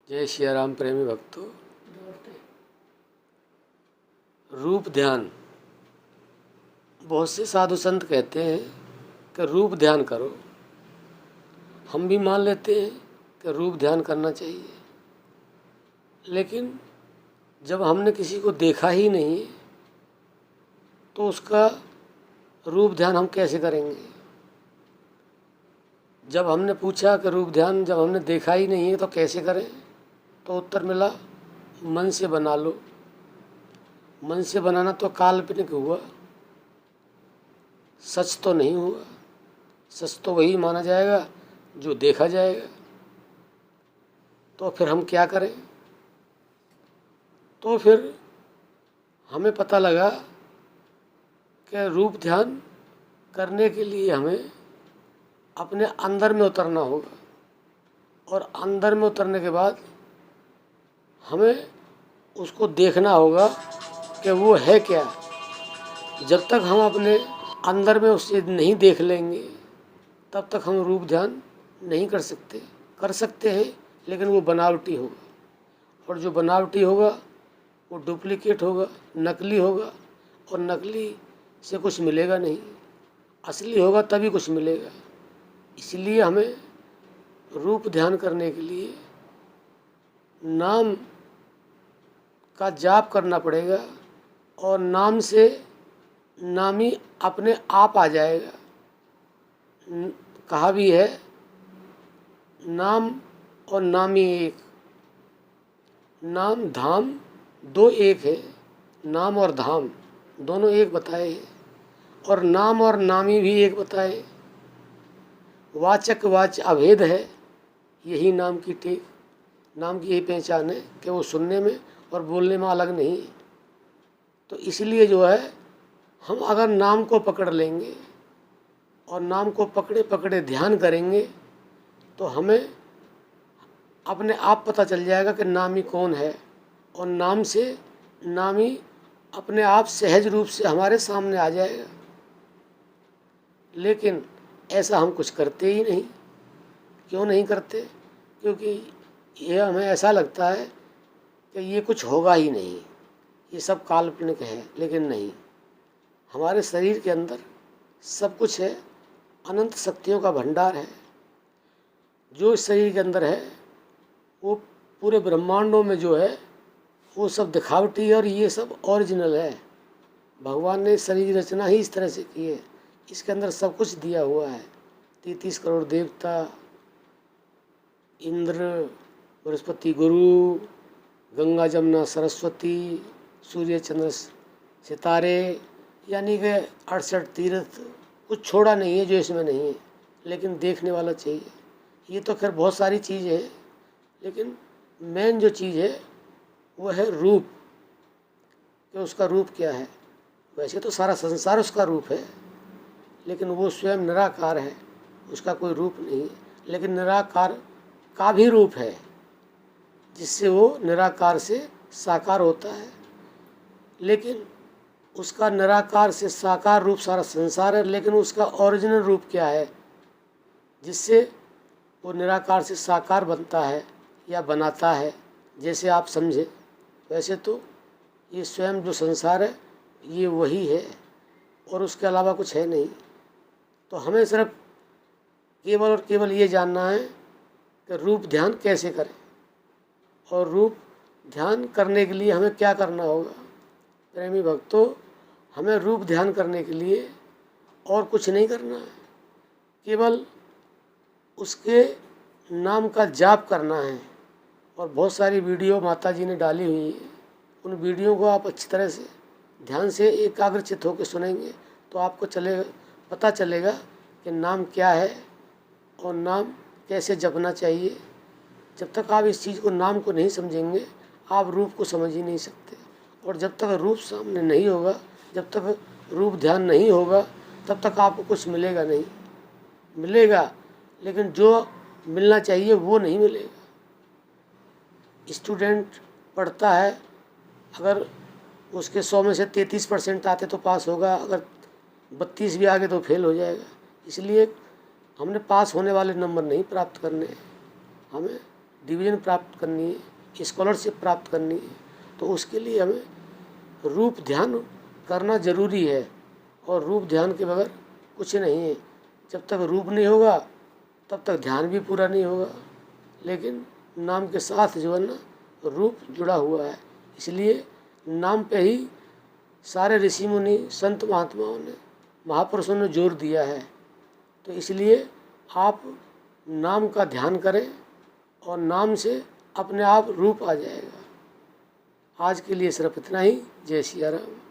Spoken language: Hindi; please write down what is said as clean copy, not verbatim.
जय श्री राम प्रेमी भक्तों। रूप ध्यान, बहुत से साधु संत कहते हैं कि रूप ध्यान करो। हम भी मान लेते हैं कि रूप ध्यान करना चाहिए, लेकिन जब हमने किसी को देखा ही नहीं तो उसका रूप ध्यान हम कैसे करेंगे। जब हमने पूछा कि रूप ध्यान जब हमने देखा ही नहीं है तो कैसे करें, तो उत्तर मिला मन से बना लो। मन से बनाना तो काल्पनिक हुआ, सच तो नहीं हुआ। सच तो वही माना जाएगा जो देखा जाएगा। तो फिर हम क्या करें। तो फिर हमें पता लगा कि रूप ध्यान करने के लिए हमें अपने अंदर में उतरना होगा, और अंदर में उतरने के बाद हमें उसको देखना होगा कि वो है क्या। जब तक हम अपने अंदर में उसे नहीं देख लेंगे तब तक हम रूप ध्यान नहीं कर सकते। कर सकते हैं लेकिन वो बनावटी होगा, और जो बनावटी होगा वो डुप्लीकेट होगा, नकली होगा, और नकली से कुछ मिलेगा नहीं। असली होगा तभी कुछ मिलेगा। इसलिए हमें रूप ध्यान करने के लिए नाम का जाप करना पड़ेगा, और नाम से नामी अपने आप आ जाएगा। कहा भी है नाम और नामी एक, नाम धाम दो एक है। नाम और धाम दोनों एक बताए हैं, और नाम और नामी भी एक बताए। वाचक वाच अभेद है, यही नाम की टेक। नाम की यही पहचान है कि वो सुनने में और बोलने में अलग नहीं है। तो इसलिए जो है, हम अगर नाम को पकड़ लेंगे और नाम को पकड़े पकड़े ध्यान करेंगे तो हमें अपने आप पता चल जाएगा कि नामी कौन है, और नाम से नामी अपने आप सहज रूप से हमारे सामने आ जाएगा। लेकिन ऐसा हम कुछ करते ही नहीं। क्यों नहीं करते? क्योंकि यह हमें ऐसा लगता है कि ये कुछ होगा ही नहीं, ये सब काल्पनिक है। लेकिन नहीं, हमारे शरीर के अंदर सब कुछ है। अनंत शक्तियों का भंडार है। जो इस शरीर के अंदर है वो पूरे ब्रह्मांडों में जो है वो सब दिखावटी है, और ये सब ओरिजिनल है। भगवान ने शरीर रचना ही इस तरह से की है। इसके अंदर सब कुछ दिया हुआ है। 33 करोड़ देवता, इंद्र, बृहस्पति, गुरु, गंगा जमुना सरस्वती, सूर्य चंद्र सितारे, यानी कि 68 तीर्थ, कुछ छोड़ा नहीं है जो इसमें नहीं है। लेकिन देखने वाला चाहिए। ये तो खैर बहुत सारी चीज़ें हैं, लेकिन मेन जो चीज़ है वो है रूप, कि उसका रूप क्या है। वैसे तो सारा संसार उसका रूप है, लेकिन वो स्वयं निराकार है, उसका कोई रूप नहीं है। लेकिन निराकार का भी रूप है, जिससे वो निराकार से साकार होता है। लेकिन उसका निराकार से साकार रूप सारा संसार है, लेकिन उसका ओरिजिनल रूप क्या है जिससे वो निराकार से साकार बनता है या बनाता है। जैसे आप समझे, वैसे तो ये स्वयं जो संसार है ये वही है, और उसके अलावा कुछ है नहीं। तो हमें सिर्फ केवल और केवल ये जानना है कि रूप ध्यान कैसे करें, और रूप ध्यान करने के लिए हमें क्या करना होगा। प्रेमी भक्तों, हमें रूप ध्यान करने के लिए और कुछ नहीं करना है, केवल उसके नाम का जाप करना है। और बहुत सारी वीडियो माता जी ने डाली हुई है। उन वीडियो को आप अच्छी तरह से ध्यान से एकाग्रचित होकर सुनेंगे तो आपको पता चलेगा कि नाम क्या है और नाम कैसे जपना चाहिए। जब तक आप इस चीज़ को, नाम को नहीं समझेंगे, आप रूप को समझ ही नहीं सकते। और जब तक रूप सामने नहीं होगा, जब तक रूप ध्यान नहीं होगा, तब तक आपको कुछ मिलेगा नहीं। मिलेगा, लेकिन जो मिलना चाहिए वो नहीं मिलेगा। स्टूडेंट पढ़ता है, अगर उसके 100 में से 33% आते तो पास होगा, अगर 32 भी आ गए तो फेल हो जाएगा। इसलिए हमने पास होने वाले नंबर नहीं प्राप्त करने हैं, हमें डिवीज़न प्राप्त करनी है, स्कॉलरशिप प्राप्त करनी है, तो उसके लिए हमें रूप ध्यान करना ज़रूरी है। और रूप ध्यान के बगैर कुछ नहीं है। जब तक रूप नहीं होगा तब तक ध्यान भी पूरा नहीं होगा। लेकिन नाम के साथ जो है ना रूप जुड़ा हुआ है, इसलिए नाम पे ही सारे ऋषि मुनि, संत महात्माओं ने, महापुरुषों ने जोर दिया है। तो इसलिए आप नाम का ध्यान करें और नाम से अपने आप रूप आ जाएगा। आज के लिए सिर्फ इतना ही। जय सिया राम।